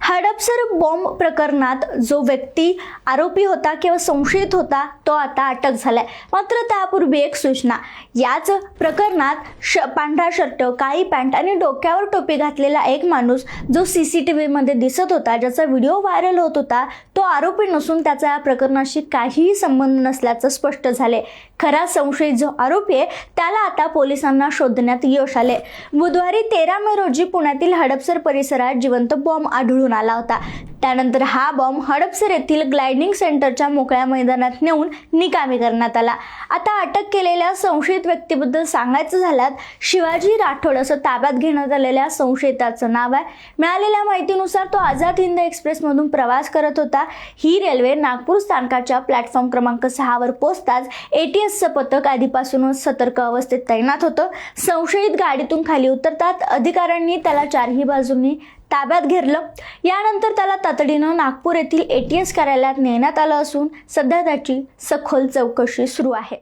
Hadapsar bomb प्रकरणात जो व्यक्ती आरोपी होता किंवा संशयित होता तो आता अटक झालाय। मात्र त्यापूर्वी एक सूचना, याच प्रकरणात पांढरा शर्ट, काळी पॅन्ट आणि डोक्यावर टोपी घातलेला एक माणूस जो सीसीटीव्ही मध्ये दिसत होता, ज्याचा व्हिडिओ व्हायरल होत होता, तो आरोपी नसून त्याचा या प्रकरणाशी काहीही संबंध नसल्याचं स्पष्ट झाले। खरा संशयित जो आरोपी आहे त्याला आता पोलिसांना शोधण्यात यश आले। बुधवारी 13 मे रोजी पुण्यातील हडपसर परिसरात जिवंत बॉम्ब आढळून आला होता। त्यानंतर हा बॉम्ब हडपसर येथील ग्लायडिंग सेंटरच्या मोकळ्या मैदानात नेऊन निकामी करण्यात आला। आता अटक केलेल्या संशयित व्यक्तीबद्दल सांगायचं झाल्यास शिवाजी राठोड असं ताब्यात घेण्यात आलेल्या संशयिताचं नाव आहे। मिळालेल्या माहितीनुसार तो आझाद हिंद एक्सप्रेस मधून प्रवास करत होता। ही रेल्वे नागपूर स्थानकाच्या प्लॅटफॉर्म क्रमांक 6 वर पोहोचताच एटीएसचं पथक आधीपासूनच सतर्क अवस्थेत तैनात होतं। संशयित गाडीतून खाली उतरतात अधिकाऱ्यांनी त्याला चारही बाजूंनी ताब्यात घेरलं। यानंतर त्याला तातडीनं नागपूर येथील एटीएस कार्यालयात नेण्यात आलं असून सध्या त्याची सखोल चौकशी सुरू आहे।